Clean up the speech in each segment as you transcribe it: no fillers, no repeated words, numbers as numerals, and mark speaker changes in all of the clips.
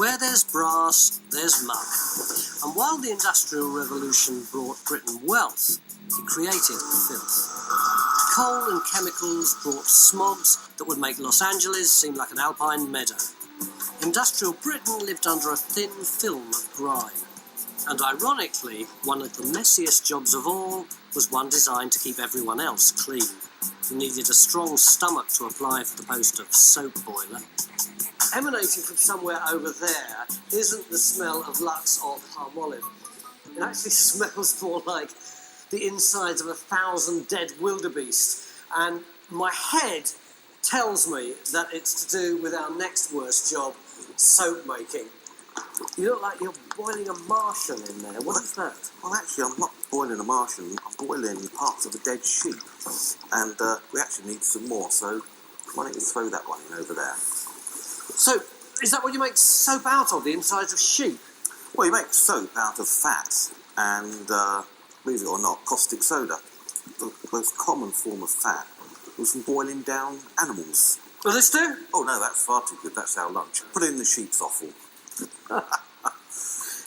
Speaker 1: Where there's brass, there's muck. And while the Industrial Revolution brought Britain wealth, it created filth. Coal and chemicals brought smogs that would make Los Angeles seem like an alpine meadow. Industrial Britain lived under a thin film of grime. And ironically, one of the messiest jobs of all was one designed to keep everyone else clean. You needed a strong stomach to apply for the post of soap boiler. Emanating from somewhere over there isn't the smell of Lux or palm olive. It actually smells more like the insides of 1,000 dead wildebeest. And my head tells me that it's to do with our next worst job, soap making. You look like you're boiling a Martian in there. What is that?
Speaker 2: Well, actually, I'm not boiling a Martian. I'm boiling parts of a dead sheep. And we actually need some more, so why don't you throw that one in over there?
Speaker 1: So, is that what you make soap out of, the insides of sheep?
Speaker 2: Well, you make soap out of fat and, believe it or not, caustic soda. The most common form of fat was from boiling down animals.
Speaker 1: Will this do?
Speaker 2: Oh, no, that's far too good. That's our lunch. Put it in the sheep's offal.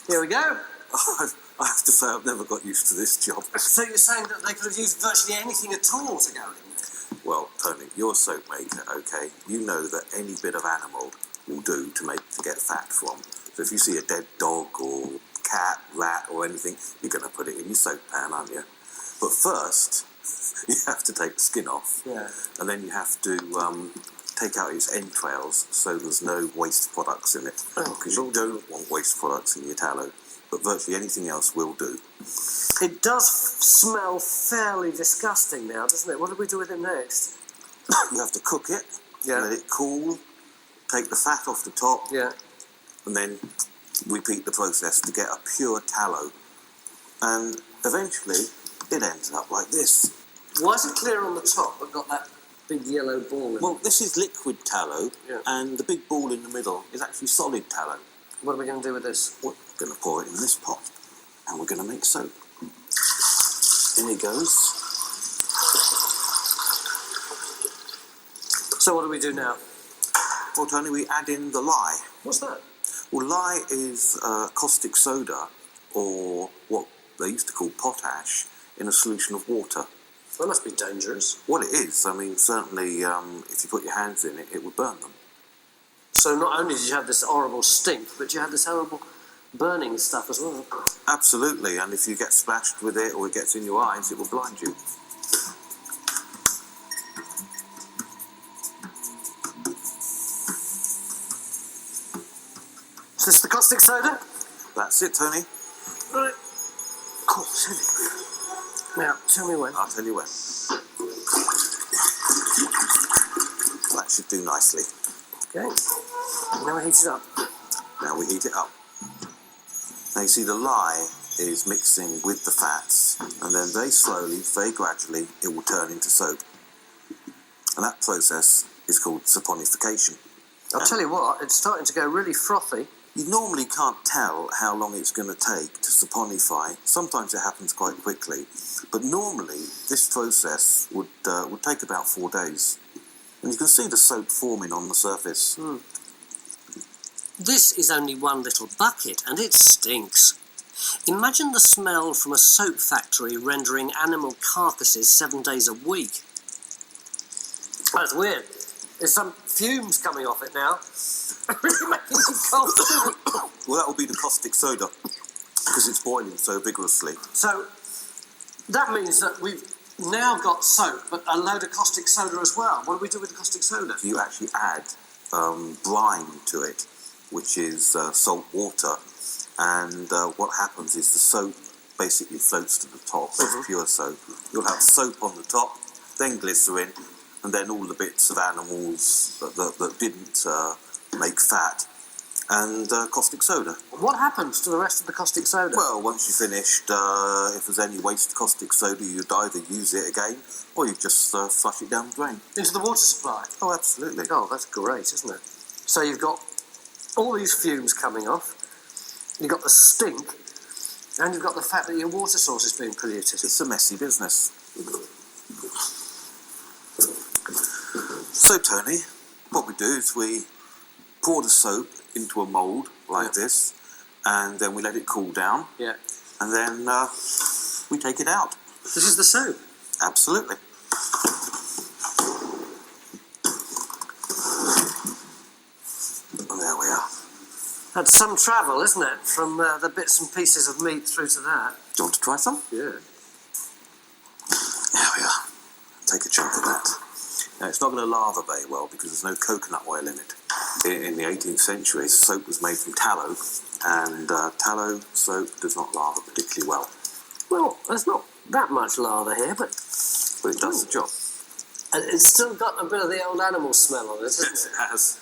Speaker 1: Here we go.
Speaker 2: I have to say, I've never got used to this job.
Speaker 1: So you're saying that they could have used virtually anything at all to go in there?
Speaker 2: Well, Tony, you're a soap maker, okay? You know that any bit of animal will do to get fat from. So if you see a dead dog or cat, rat or anything, you're going to put it in your soap pan, aren't you? But first, you have to take the skin off.
Speaker 1: Yeah.
Speaker 2: And then you have to take out its entrails so there's no waste products in it. Because you don't want waste products in your tallow. But virtually anything else will do.
Speaker 1: It does smell fairly disgusting now, doesn't it? What do we do with it next?
Speaker 2: You have to cook it,
Speaker 1: Yeah.
Speaker 2: let it cool, take the fat off the top,
Speaker 1: Yeah.
Speaker 2: and then repeat the process to get a pure tallow. And eventually, it ends up like this.
Speaker 1: Why is it clear on the top but got that big yellow ball in it?
Speaker 2: Well, this is liquid tallow,
Speaker 1: Yeah.
Speaker 2: and the big ball in the middle is actually solid tallow.
Speaker 1: What are we going to do with this?
Speaker 2: We're going to pour it in this pot, and we're going to make soap. In it goes.
Speaker 1: So what do we do now?
Speaker 2: Well, Tony, we add in the lye.
Speaker 1: What's that?
Speaker 2: Well, lye is caustic soda, or what they used to call potash, in a solution of water.
Speaker 1: That must be dangerous.
Speaker 2: What it is, I mean, certainly if you put your hands in it, it would burn them.
Speaker 1: So not only did you have this horrible stink, but you had this horrible burning stuff as well.
Speaker 2: Absolutely, and if you get splashed with it or it gets in your eyes, it will blind you.
Speaker 1: Is this the caustic soda?
Speaker 2: That's it, Tony.
Speaker 1: Right. Cool, silly. Now, tell me when.
Speaker 2: I'll tell you when. That should do nicely.
Speaker 1: Okay. Now we heat it up.
Speaker 2: Now we heat it up. Now you see the lye is mixing with the fats, and then very slowly, very gradually, it will turn into soap. And that process is called saponification.
Speaker 1: I'll tell you what, it's starting to go really frothy.
Speaker 2: You normally can't tell how long it's going to take to saponify. Sometimes it happens quite quickly, but normally this process would take about 4 days. And you can see the soap forming on the surface.
Speaker 1: This is only one little bucket, and it stinks. Imagine the smell from a soap factory rendering animal carcasses 7 days a week. That's weird. There's some fumes coming off it now. Really making me cold.
Speaker 2: Well, that will be the caustic soda, because it's boiling so vigorously.
Speaker 1: So, that means that we've now got soap, but a load of caustic soda as well. What do we do with the caustic soda?
Speaker 2: You actually add brine to it, which is salt water, and what happens is the soap basically floats to the top. It's pure soap. You'll have soap on the top, then glycerin, and then all the bits of animals that didn't make fat, and caustic soda.
Speaker 1: What happens to the rest of the caustic soda?
Speaker 2: Well, once you're finished, if there's any waste caustic soda, you'd either use it again, or you just flush it down the drain.
Speaker 1: Into the water supply?
Speaker 2: Oh, absolutely.
Speaker 1: Oh, that's great, isn't it? So you've got all these fumes coming off, you've got the stink, and you've got the fact that your water source is being polluted.
Speaker 2: It's a messy business. So, Tony, what we do is we pour the soap into a mould like this, and then we let it cool down,
Speaker 1: Yeah.
Speaker 2: and then we take it out.
Speaker 1: This is the soap.
Speaker 2: Absolutely. And there we are.
Speaker 1: That's some travel, isn't it? From the bits and pieces of meat through to that.
Speaker 2: Do you want to try some?
Speaker 1: Yeah.
Speaker 2: There we are. Take a chunk of that. Now, it's not going to lather very well because there's no coconut oil in it. In the 18th century, soap was made from tallow, and tallow soap does not lather particularly well.
Speaker 1: Well, there's not that much lather here, but
Speaker 2: But it does the job.
Speaker 1: and it's still got a bit of the old animal smell on it, hasn't
Speaker 2: Yes,
Speaker 1: it?
Speaker 2: it has.